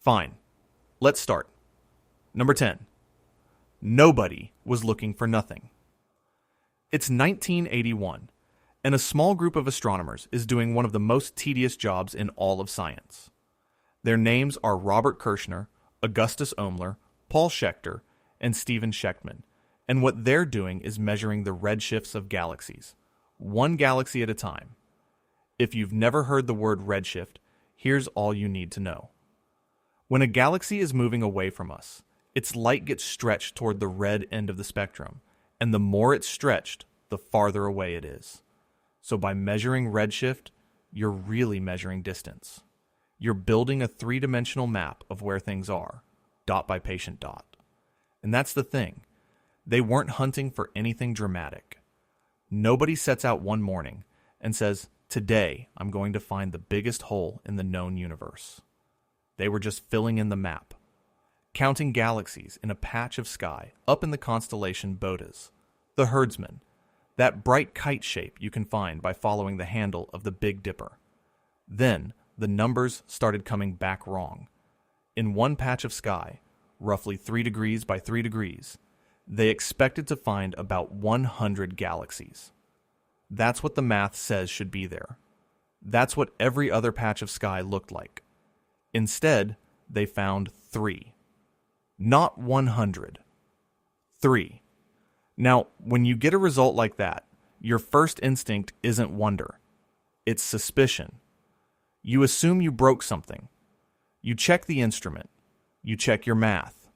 Fine. Let's start. Number 10. Nobody was looking for nothing. It's 1981, and a small group of astronomers is doing one of the most tedious jobs in all of science. Their names are Robert Kirshner, Augustus Oehmler, Paul Schechter, and Stephen Schechtman, and what they're doing is measuring the redshifts of galaxies, one galaxy at a time. If you've never heard the word redshift, here's all you need to know. When a galaxy is moving away from us, its light gets stretched toward the red end of the spectrum, and the more it's stretched, the farther away it is. So by measuring redshift, you're really measuring distance. You're building a three-dimensional map of where things are, dot by patient dot. And that's the thing. They weren't hunting for anything dramatic. Nobody sets out one morning and says, "Today I'm going to find the biggest hole in the known universe." They were just filling in the map, counting galaxies in a patch of sky up in the constellation Boötes, the herdsman, that bright kite shape you can find by following the handle of the Big Dipper. Then the numbers started coming back wrong. In one patch of sky, roughly 3 degrees by 3 degrees, they expected to find about 100 galaxies. That's what the math says should be there. That's what every other patch of sky looked like. Instead, they found 3. Not 100. 3. Now, when you get a result like that, your first instinct isn't wonder. It's suspicion. You assume you broke something. You check the instrument. You check your math.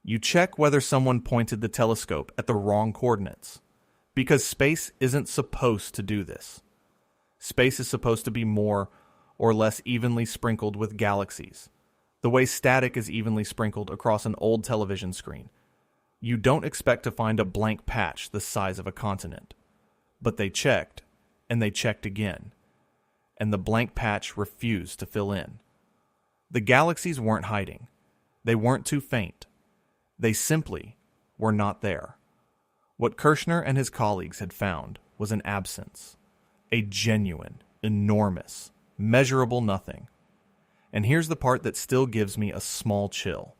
You check whether someone pointed the telescope at the wrong coordinates. Because space isn't supposed to do this. Space is supposed to be more or less evenly sprinkled with galaxies, the way static is evenly sprinkled across an old television screen. You don't expect to find a blank patch the size of a continent. But they checked, and they checked again, and the blank patch refused to fill in. The galaxies weren't hiding. They weren't too faint. They simply were not there. What Kirshner and his colleagues had found was an absence, a genuine, enormous, measurable nothing. And here's the part that still gives me a small chill.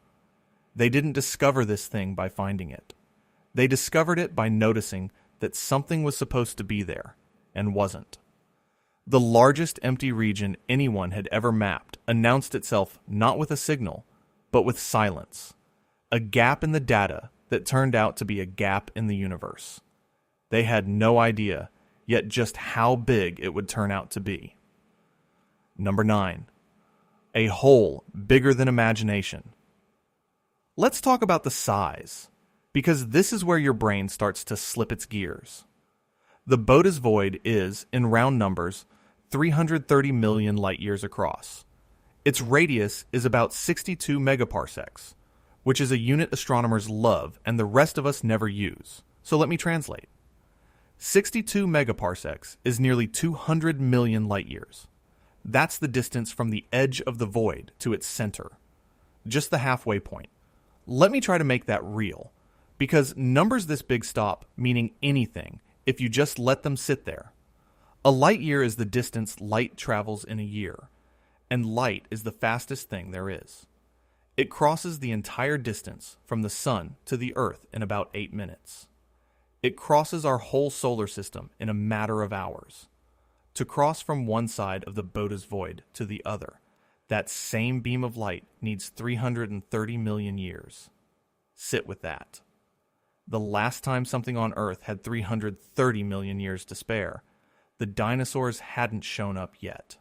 They didn't discover this thing by finding it. They discovered it by noticing that something was supposed to be there, and wasn't. The largest empty region anyone had ever mapped announced itself not with a signal, but with silence. A gap in the data that turned out to be a gap in the universe. They had no idea yet just how big it would turn out to be. Number 9. A hole bigger than imagination. Let's talk about the size, because this is where your brain starts to slip its gears. The Boötes Void is, in round numbers, 330 million light-years across. Its radius is about 62 megaparsecs, which is a unit astronomers love and the rest of us never use. So let me translate. 62 megaparsecs is nearly 200 million light-years. That's the distance from the edge of the void to its center. Just the halfway point. Let me try to make that real, because numbers this big stop meaning anything if you just let them sit there. A light-year is the distance light travels in a year, and light is the fastest thing there is. It crosses the entire distance from the sun to the Earth in about 8 minutes. It crosses our whole solar system in a matter of hours. To cross from one side of the Boötes Void to the other, that same beam of light needs 330 million years. Sit with that. The last time something on Earth had 330 million years to spare, the dinosaurs hadn't shown up yet.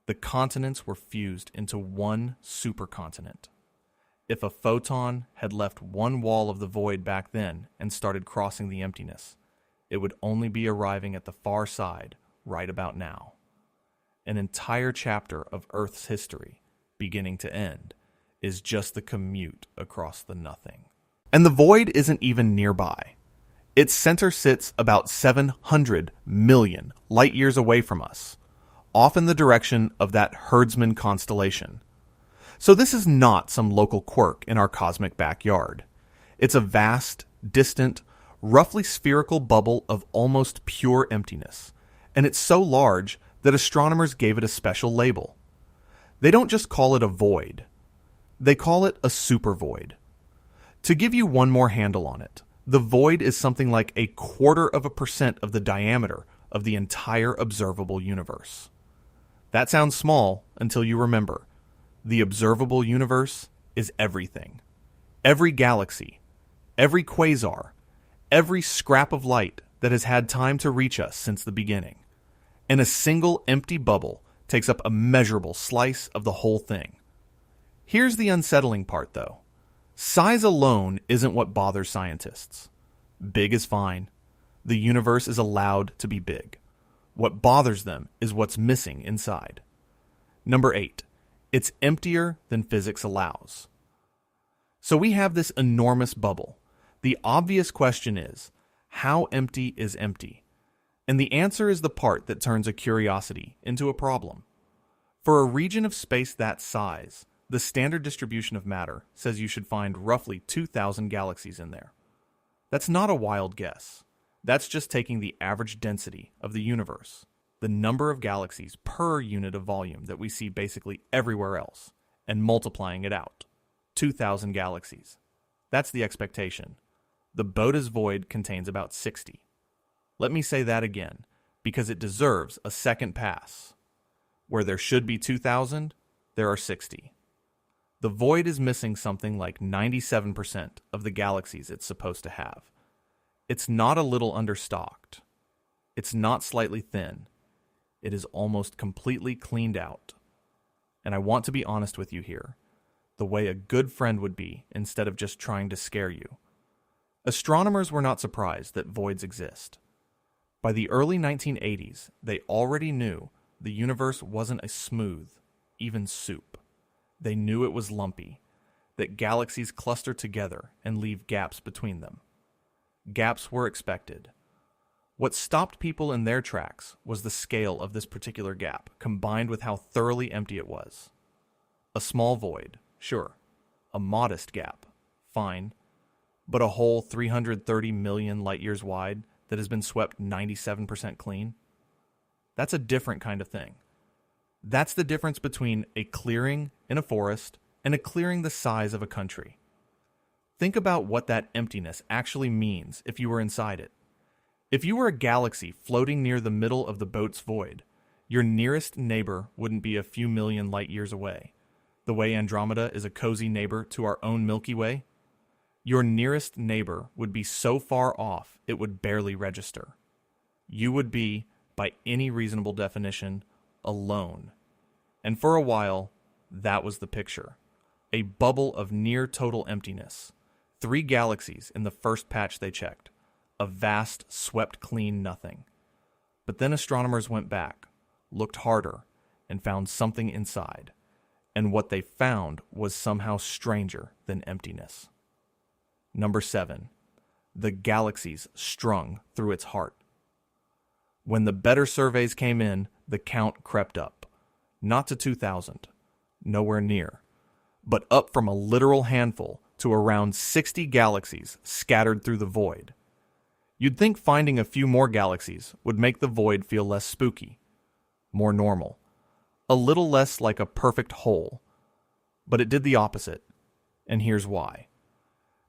The continents were fused into one supercontinent. If a photon had left one wall of the void back then and started crossing the emptiness, it would only be arriving at the far side right about now. An entire chapter of Earth's history, beginning to end, is just the commute across the nothing. And the void isn't even nearby. Its center sits about 700 million light-years away from us, off in the direction of that herdsman constellation. So this is not some local quirk in our cosmic backyard. It's a vast, distant, roughly spherical bubble of almost pure emptiness, and it's so large that astronomers gave it a special label. They don't just call it a void. They call it a supervoid. To give you one more handle on it, the void is something like 0.25% of the diameter of the entire observable universe. That sounds small until you remember, the observable universe is everything. Every galaxy, every quasar, every scrap of light that has had time to reach us since the beginning. And a single empty bubble takes up a measurable slice of the whole thing. Here's the unsettling part, though. Size alone isn't what bothers scientists. Big is fine. The universe is allowed to be big. What bothers them is what's missing inside. Number 8. It's emptier than physics allows. So we have this enormous bubble. The obvious question is, how empty is empty? And the answer is the part that turns a curiosity into a problem. For a region of space that size, the standard distribution of matter says you should find roughly 2,000 galaxies in there. That's not a wild guess. That's just taking the average density of the universe, the number of galaxies per unit of volume that we see basically everywhere else, and multiplying it out. 2,000 galaxies. That's the expectation. The Boötes Void contains about 60. Let me say that again, because it deserves a second pass. Where there should be 2,000, there are 60. The void is missing something like 97% of the galaxies it's supposed to have. It's not a little understocked. It's not slightly thin. It is almost completely cleaned out. And I want to be honest with you here, the way a good friend would be instead of just trying to scare you. Astronomers were not surprised that voids exist. By the early 1980s, they already knew the universe wasn't a smooth, even soup. They knew it was lumpy, that galaxies cluster together and leave gaps between them. Gaps were expected. What stopped people in their tracks was the scale of this particular gap, combined with how thoroughly empty it was. A small void, sure. A modest gap, fine. But a whole 330 million light-years wide that has been swept 97% clean? That's a different kind of thing. That's the difference between a clearing in a forest and a clearing the size of a country. Think about what that emptiness actually means if you were inside it. If you were a galaxy floating near the middle of the Boötes Void, your nearest neighbor wouldn't be a few million light-years away, the way Andromeda is a cozy neighbor to our own Milky Way. Your nearest neighbor would be so far off it would barely register. You would be, by any reasonable definition, alone. And for a while, that was the picture. A bubble of near total emptiness. 3 galaxies in the first patch they checked. A vast, swept clean nothing. But then astronomers went back, looked harder, and found something inside. And what they found was somehow stranger than emptiness. Number 7. The galaxies strung through its heart. When the better surveys came in, the count crept up. Not to 2,000, nowhere near, but up from a literal handful to around 60 galaxies scattered through the void. You'd think finding a few more galaxies would make the void feel less spooky, more normal, a little less like a perfect hole. But it did the opposite, and here's why.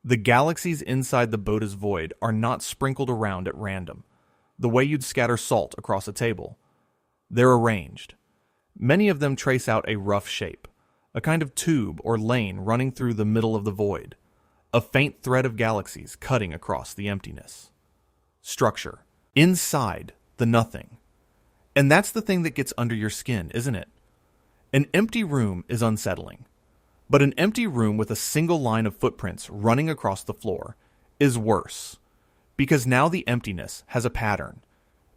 The galaxies inside the Boötes Void are not sprinkled around at random, the way you'd scatter salt across a table. They're arranged. Many of them trace out a rough shape, a kind of tube or lane running through the middle of the void, a faint thread of galaxies cutting across the emptiness. Structure. Inside the nothing. And that's the thing that gets under your skin, isn't it? An empty room is unsettling. But an empty room with a single line of footprints running across the floor is worse, because now the emptiness has a pattern,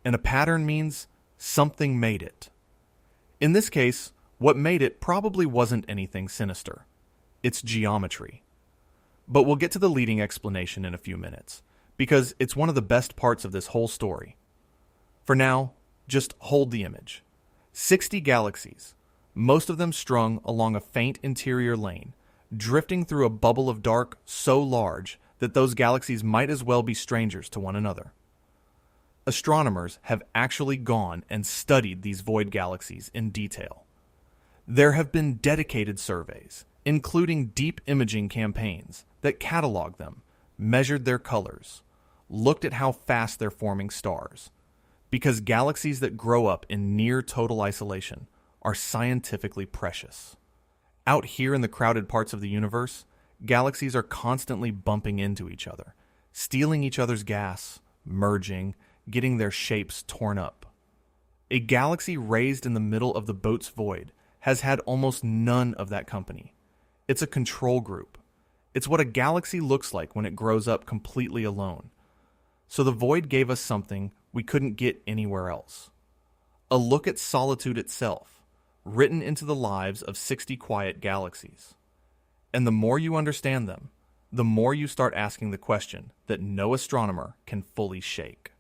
and a pattern means something made it. In this case, what made it probably wasn't anything sinister. It's geometry. But we'll get to the leading explanation in a few minutes, because it's one of the best parts of this whole story. For now, just hold the image. 60 galaxies, most of them strung along a faint interior lane, drifting through a bubble of dark so large that those galaxies might as well be strangers to one another. Astronomers have actually gone and studied these void galaxies in detail. There have been dedicated surveys, including deep imaging campaigns that cataloged them, measured their colors, looked at how fast they're forming stars, because galaxies that grow up in near total isolation are scientifically precious. Out here in the crowded parts of the universe, galaxies are constantly bumping into each other, stealing each other's gas, merging, getting their shapes torn up. A galaxy raised in the middle of the Boötes Void has had almost none of that company. It's a control group. It's what a galaxy looks like when it grows up completely alone. So the Void gave us something we couldn't get anywhere else. A look at solitude itself, written into the lives of 60 quiet galaxies. And the more you understand them, the more you start asking the question that no astronomer can fully shake.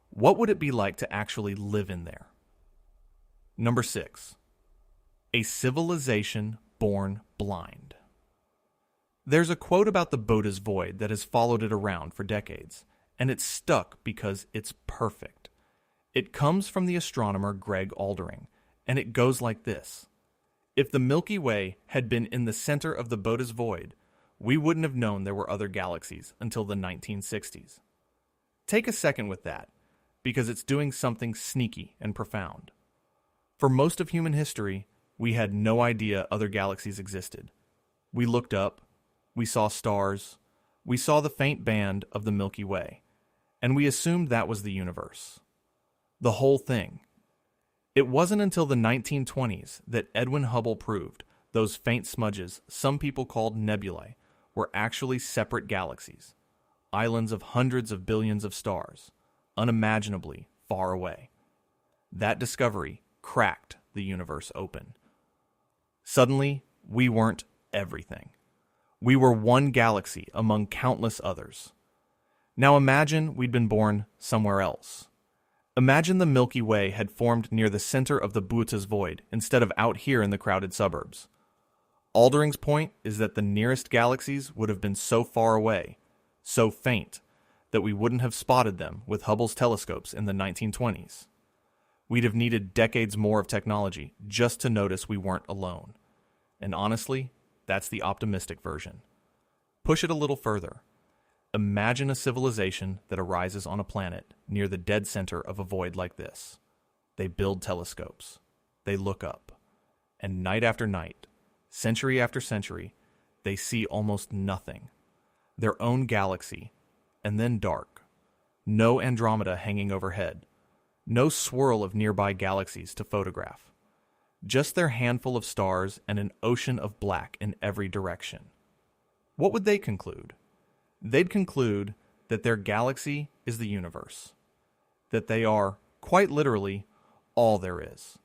What would it be like to actually live in there? Number 6. A civilization born blind. There's a quote about the Boötes Void that has followed it around for decades, and it's stuck because it's perfect. It comes from the astronomer Greg Aldering, and it goes like this. If the Milky Way had been in the center of the Boötes Void, we wouldn't have known there were other galaxies until the 1960s. Take a second with that, because it's doing something sneaky and profound. For most of human history, we had no idea other galaxies existed. We looked up, we saw stars, we saw the faint band of the Milky Way, and we assumed that was the universe. The whole thing. It wasn't until the 1920s that Edwin Hubble proved those faint smudges some people called nebulae were actually separate galaxies, islands of hundreds of billions of stars, unimaginably far away. That discovery cracked the universe open. Suddenly, we weren't everything. We were one galaxy among countless others. Now imagine we'd been born somewhere else. Imagine the Milky Way had formed near the center of the Boötes Void instead of out here in the crowded suburbs. Aldering's point is that the nearest galaxies would have been so far away, so faint, that we wouldn't have spotted them with Hubble's telescopes in the 1920s. We'd have needed decades more of technology just to notice we weren't alone. And honestly, that's the optimistic version. Push it a little further. Imagine a civilization that arises on a planet near the dead center of a void like this. They build telescopes. They look up. And night after night, century after century, they see almost nothing. Their own galaxy, and then dark. No Andromeda hanging overhead. No swirl of nearby galaxies to photograph. Just their handful of stars and an ocean of black in every direction. What would they conclude? They'd conclude that their galaxy is the universe. That they are, quite literally, all there is.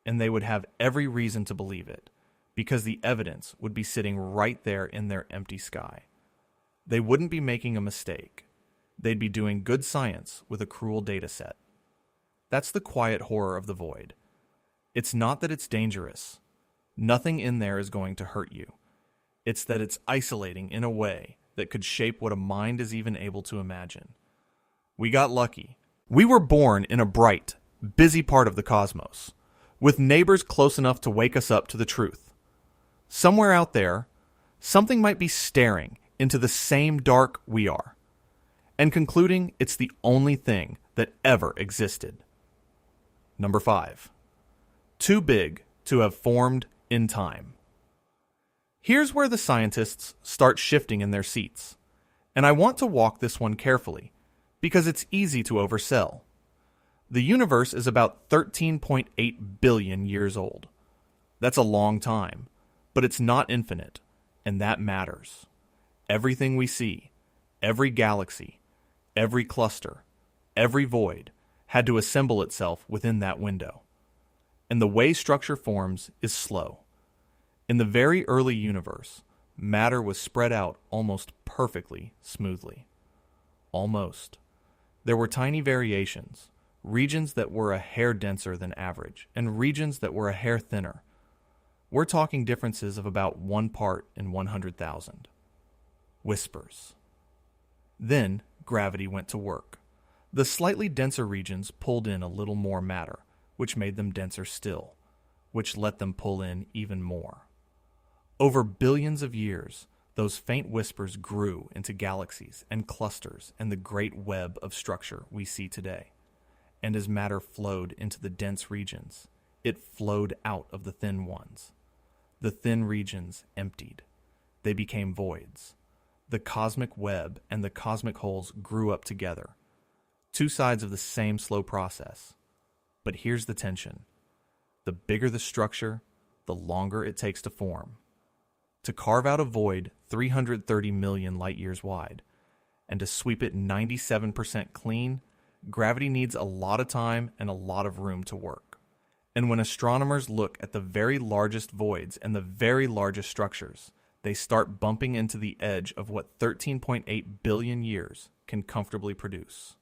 And they would have every reason to believe it, because the evidence would be sitting right there in their empty sky. They wouldn't be making a mistake. They'd be doing good science with a cruel data set. That's the quiet horror of the void. It's not that it's dangerous. Nothing in there is going to hurt you. It's that it's isolating in a way that could shape what a mind is even able to imagine. We got lucky. We were born in a bright, busy part of the cosmos, with neighbors close enough to wake us up to the truth. Somewhere out there, something might be staring into the same dark we are, and concluding it's the only thing that ever existed. Number 5. Too big to have formed in time. Here's where the scientists start shifting in their seats, and I want to walk this one carefully, because it's easy to oversell. The universe is about 13.8 billion years old. That's a long time, but it's not infinite, and that matters. Everything we see, every galaxy, every cluster, every void, had to assemble itself within that window. And the way structure forms is slow. In the very early universe, matter was spread out almost perfectly smoothly. Almost. There were tiny variations, regions that were a hair denser than average, and regions that were a hair thinner. We're talking differences of about 1 part in 100,000. Whispers. Then gravity went to work. The slightly denser regions pulled in a little more matter, which made them denser still, which let them pull in even more. Over billions of years, those faint whispers grew into galaxies and clusters and the great web of structure we see today. And as matter flowed into the dense regions, it flowed out of the thin ones. The thin regions emptied. They became voids. The cosmic web and the cosmic holes grew up together. Two sides of the same slow process. But here's the tension. The bigger the structure, the longer it takes to form. To carve out a void 330 million light-years wide, and to sweep it 97% clean, gravity needs a lot of time and a lot of room to work. And when astronomers look at the very largest voids and the very largest structures, they start bumping into the edge of what 13.8 billion years can comfortably produce.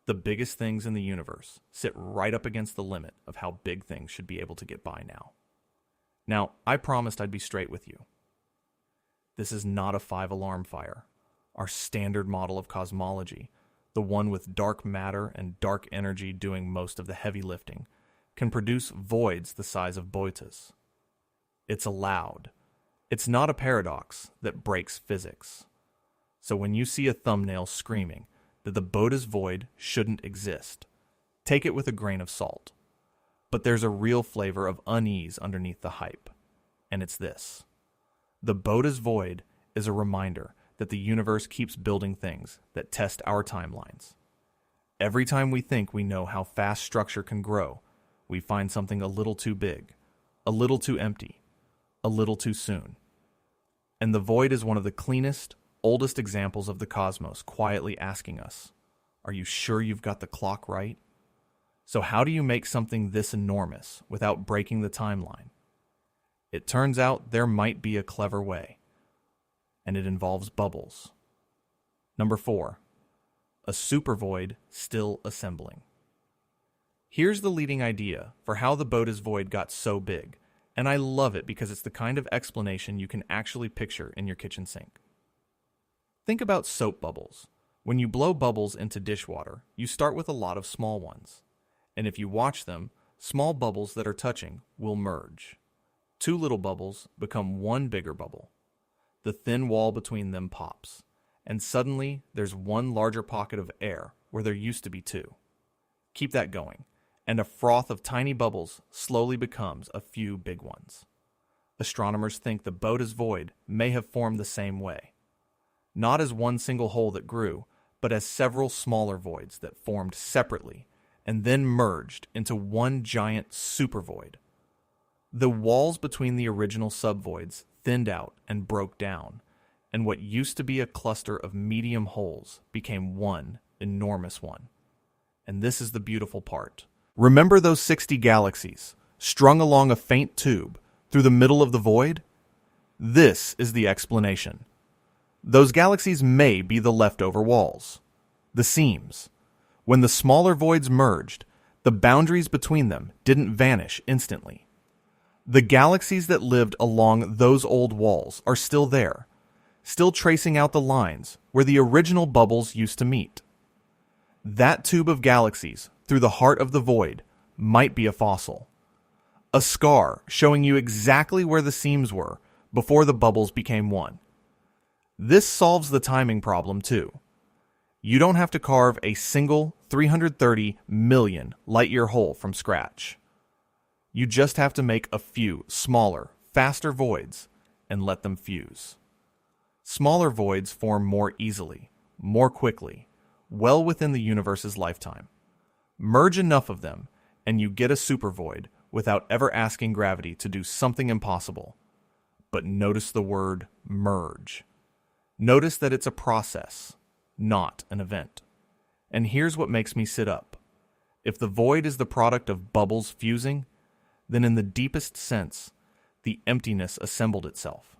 The biggest things in the universe sit right up against the limit of how big things should be able to get by now. Now, I promised I'd be straight with you. This is not a 5-alarm fire. Our standard model of cosmology, the one with dark matter and dark energy doing most of the heavy lifting, can produce voids the size of Boötes. It's allowed. It's not a paradox that breaks physics. So when you see a thumbnail screaming that the Boötes Void shouldn't exist, take it with a grain of salt. But there's a real flavor of unease underneath the hype, and it's this. The Boötes Void is a reminder that the universe keeps building things that test our timelines. Every time we think we know how fast structure can grow, we find something a little too big, a little too empty, a little too soon. And the void is one of the cleanest, oldest examples of the cosmos quietly asking us, are you sure you've got the clock right? So how do you make something this enormous without breaking the timeline? It turns out there might be a clever way, and it involves bubbles. Number 4, a supervoid still assembling. Here's the leading idea for how the Boötes Void got so big, and I love it because it's the kind of explanation you can actually picture in your kitchen sink. Think about soap bubbles. When you blow bubbles into dishwater, you start with a lot of small ones. And if you watch them, small bubbles that are touching will merge. 2 little bubbles become one bigger bubble. The thin wall between them pops, and suddenly there's one larger pocket of air where there used to be 2. Keep that going, and a froth of tiny bubbles slowly becomes a few big ones. Astronomers think the Boötes Void may have formed the same way. Not as one single hole that grew, but as several smaller voids that formed separately and then merged into one giant supervoid. The walls between the original subvoids thinned out and broke down, and what used to be a cluster of medium holes became one enormous one. And this is the beautiful part. Remember those 60 galaxies strung along a faint tube through the middle of the void? This is the explanation. Those galaxies may be the leftover walls, the seams. When the smaller voids merged, the boundaries between them didn't vanish instantly. The galaxies that lived along those old walls are still there, still tracing out the lines where the original bubbles used to meet. That tube of galaxies through the heart of the void might be a fossil, a scar showing you exactly where the seams were before the bubbles became one. This solves the timing problem too. You don't have to carve a single 330 million light-year hole from scratch. You just have to make a few smaller, faster voids and let them fuse. Smaller voids form more easily, more quickly, well within the universe's lifetime. Merge enough of them, and you get a supervoid without ever asking gravity to do something impossible. But notice the word merge. Notice that it's a process, not an event. And here's what makes me sit up. If the void is the product of bubbles fusing, then in the deepest sense, the emptiness assembled itself.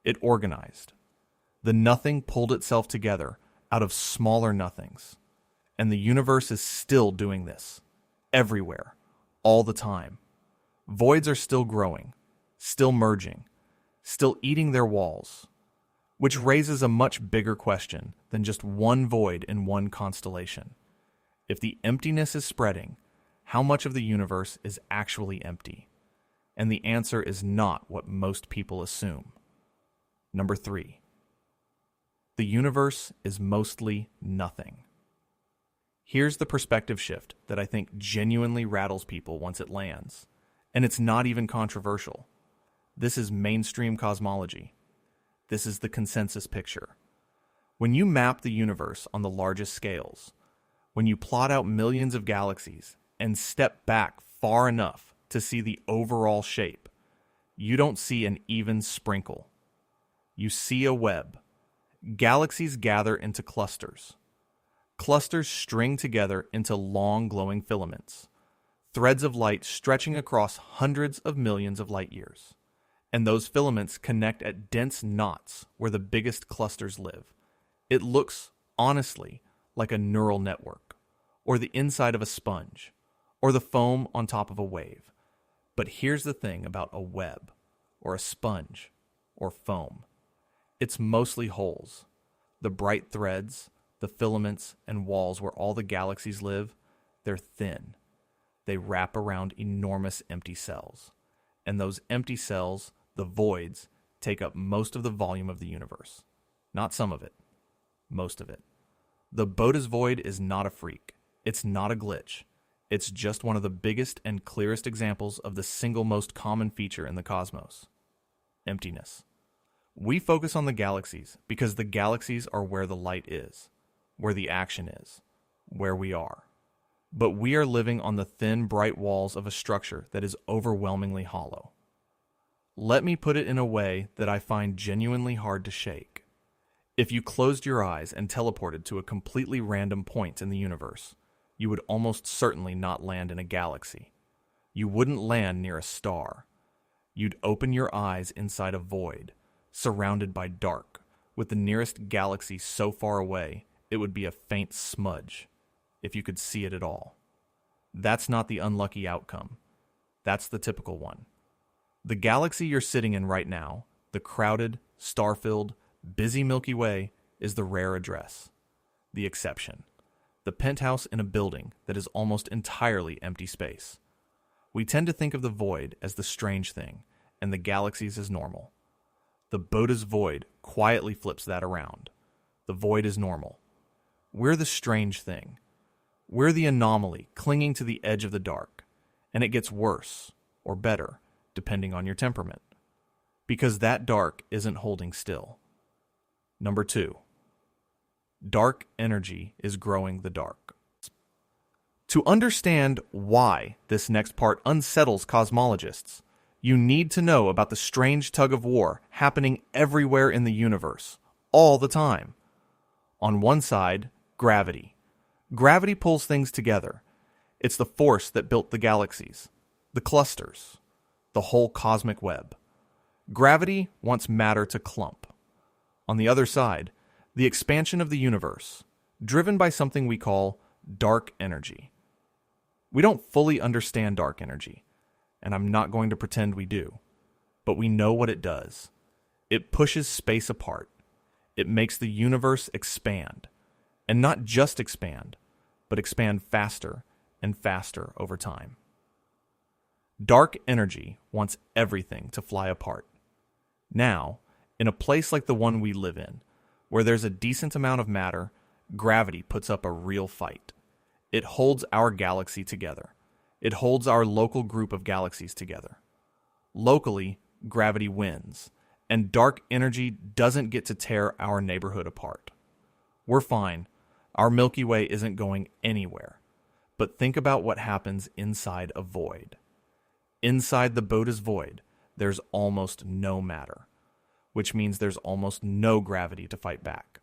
It organized. The nothing pulled itself together out of smaller nothings. And the universe is still doing this. Everywhere. All the time. Voids are still growing. Still merging. Still eating their walls. Which raises a much bigger question than just one void in one constellation. If the emptiness is spreading, how much of the universe is actually empty? And the answer is not what most people assume. Number 3. The universe is mostly nothing. Here's the perspective shift that I think genuinely rattles people once it lands. And it's not even controversial. This is mainstream cosmology. This is the consensus picture. When you map the universe on the largest scales, when you plot out millions of galaxies and step back far enough to see the overall shape, you don't see an even sprinkle. You see a web. Galaxies gather into clusters. Clusters string together into long glowing filaments, threads of light stretching across hundreds of millions of light years. And those filaments connect at dense knots where the biggest clusters live. It looks, honestly, like a neural network, or the inside of a sponge, or the foam on top of a wave. But here's the thing about a web, or a sponge, or foam. It's mostly holes. The bright threads, the filaments, and walls where all the galaxies live, they're thin. They wrap around enormous empty cells. And those empty cells, the voids, take up most of the volume of the universe. Not some of it. Most of it. The Boötes Void is not a freak. It's not a glitch. It's just one of the biggest and clearest examples of the single most common feature in the cosmos. Emptiness. We focus on the galaxies because the galaxies are where the light is, where the action is, where we are. But we are living on the thin, bright walls of a structure that is overwhelmingly hollow. Let me put it in a way that I find genuinely hard to shake. If you closed your eyes and teleported to a completely random point in the universe, you would almost certainly not land in a galaxy. You wouldn't land near a star. You'd open your eyes inside a void, surrounded by dark, with the nearest galaxy so far away it would be a faint smudge, if you could see it at all. That's not the unlucky outcome. That's the typical one. The galaxy you're sitting in right now, the crowded, star-filled, busy Milky Way, is the rare address, the exception, the penthouse in a building that is almost entirely empty space. We tend to think of the void as the strange thing, and the galaxies as normal. The Boötes Void quietly flips that around. The void is normal. We're the strange thing. We're the anomaly clinging to the edge of the dark, and it gets worse, or better, depending on your temperament, because that dark isn't holding still. Number 2. Dark energy is growing the dark. To understand why this next part unsettles cosmologists, you need to know about the strange tug-of-war happening everywhere in the universe, all the time. On one side, gravity. Gravity pulls things together. It's the force that built the galaxies, the clusters, the whole cosmic web. Gravity wants matter to clump. On the other side, the expansion of the universe, driven by something we call dark energy. We don't fully understand dark energy, and I'm not going to pretend we do, but we know what it does. It pushes space apart. It makes the universe expand, and not just expand, but expand faster and faster over time. Dark energy wants everything to fly apart. Now, in a place like the one we live in, where there's a decent amount of matter, gravity puts up a real fight. It holds our galaxy together. It holds our local group of galaxies together. Locally, gravity wins, and dark energy doesn't get to tear our neighborhood apart. We're fine. Our Milky Way isn't going anywhere. But think about what happens inside a void. Inside the Boötes Void, there's almost no matter, which means there's almost no gravity to fight back.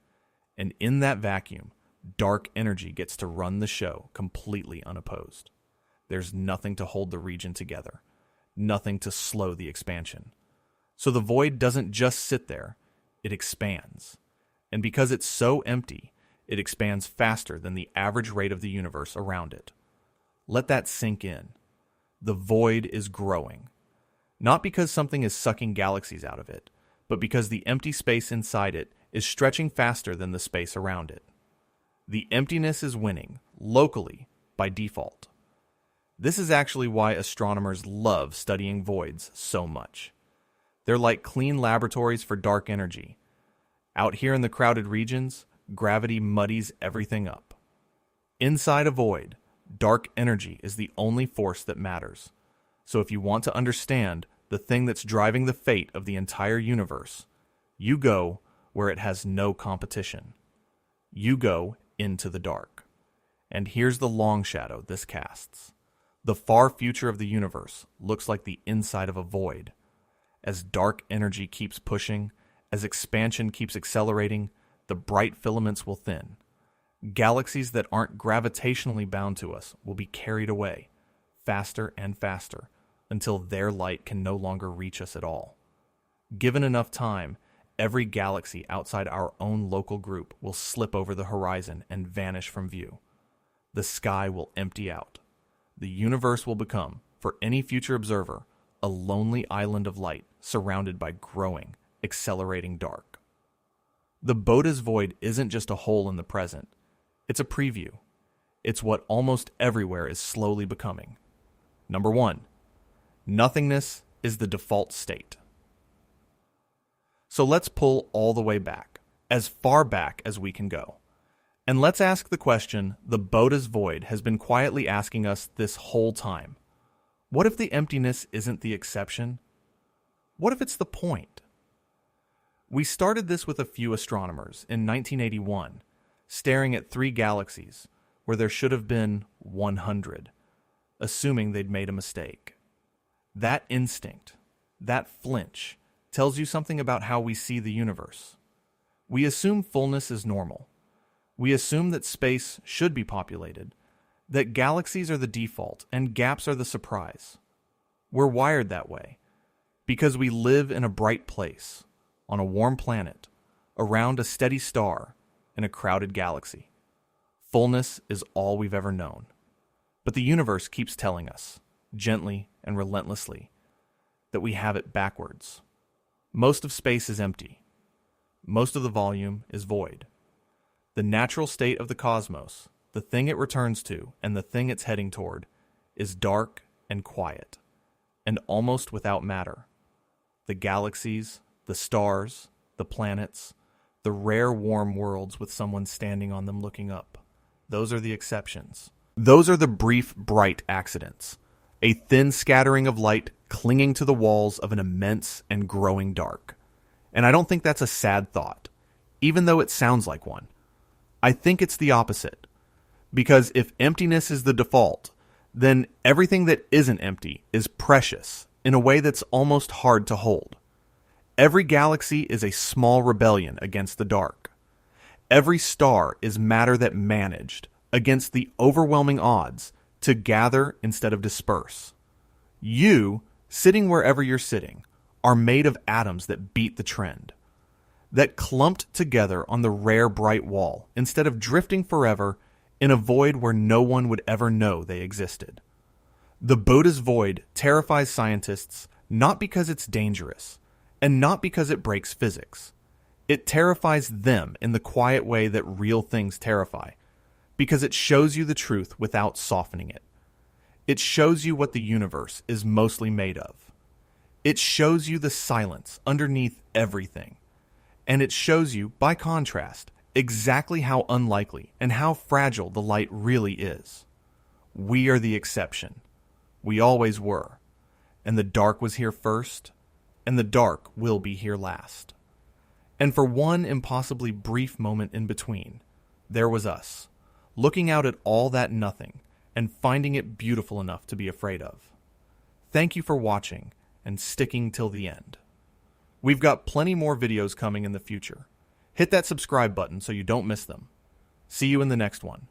And in that vacuum, dark energy gets to run the show completely unopposed. There's nothing to hold the region together, nothing to slow the expansion. So the void doesn't just sit there, it expands. And because it's so empty, it expands faster than the average rate of the universe around it. Let that sink in. The void is growing. Not because something is sucking galaxies out of it, but because the empty space inside it is stretching faster than the space around it. The emptiness is winning, locally, by default. This is actually why astronomers love studying voids so much. They're like clean laboratories for dark energy. Out here in the crowded regions, gravity muddies everything up. Inside a void, dark energy is the only force that matters. So if you want to understand the thing that's driving the fate of the entire universe, you go where it has no competition. You go into the dark. And here's the long shadow this casts. The far future of the universe looks like the inside of a void. As dark energy keeps pushing, as expansion keeps accelerating, the bright filaments will thin. Galaxies that aren't gravitationally bound to us will be carried away, faster and faster, until their light can no longer reach us at all. Given enough time, every galaxy outside our own local group will slip over the horizon and vanish from view. The sky will empty out. The universe will become, for any future observer, a lonely island of light surrounded by growing, accelerating dark. The Boötes Void isn't just a hole in the present. It's a preview. It's what almost everywhere is slowly becoming. Number 1. Nothingness is the default state. So let's pull all the way back, as far back as we can go. And let's ask the question the Boötes Void has been quietly asking us this whole time. What if the emptiness isn't the exception? What if it's the point? We started this with a few astronomers in 1981, staring at 3 galaxies where there should have been 100, assuming they'd made a mistake. That instinct, that flinch, tells you something about how we see the universe. We assume fullness is normal. We assume that space should be populated, that galaxies are the default and gaps are the surprise. We're wired that way because we live in a bright place, on a warm planet, around a steady star, in a crowded galaxy. Fullness is all we've ever known. But the universe keeps telling us, gently and relentlessly, that we have it backwards. Most of space is empty. Most of the volume is void. The natural state of the cosmos, the thing it returns to, and the thing it's heading toward, is dark and quiet, and almost without matter. The galaxies, the stars, the planets, the rare warm worlds with someone standing on them looking up, those are the exceptions. Those are the brief, bright accidents. A thin scattering of light clinging to the walls of an immense and growing dark. And I don't think that's a sad thought, even though it sounds like one. I think it's the opposite. Because if emptiness is the default, then everything that isn't empty is precious in a way that's almost hard to hold. Every galaxy is a small rebellion against the dark. Every star is matter that managed, against the overwhelming odds, to gather instead of disperse. You, sitting wherever you're sitting, are made of atoms that beat the trend, that clumped together on the rare bright wall instead of drifting forever in a void where no one would ever know they existed. The Boötes Void terrifies scientists not because it's dangerous, and not because it breaks physics. It terrifies them in the quiet way that real things terrify, because it shows you the truth without softening it. It shows you what the universe is mostly made of. It shows you the silence underneath everything. And it shows you, by contrast, exactly how unlikely and how fragile the light really is. We are the exception. We always were. And the dark was here first, and the dark will be here last. And for one impossibly brief moment in between, there was us, looking out at all that nothing and finding it beautiful enough to be afraid of. Thank you for watching and sticking till the end. We've got plenty more videos coming in the future. Hit that subscribe button so you don't miss them. See you in the next one.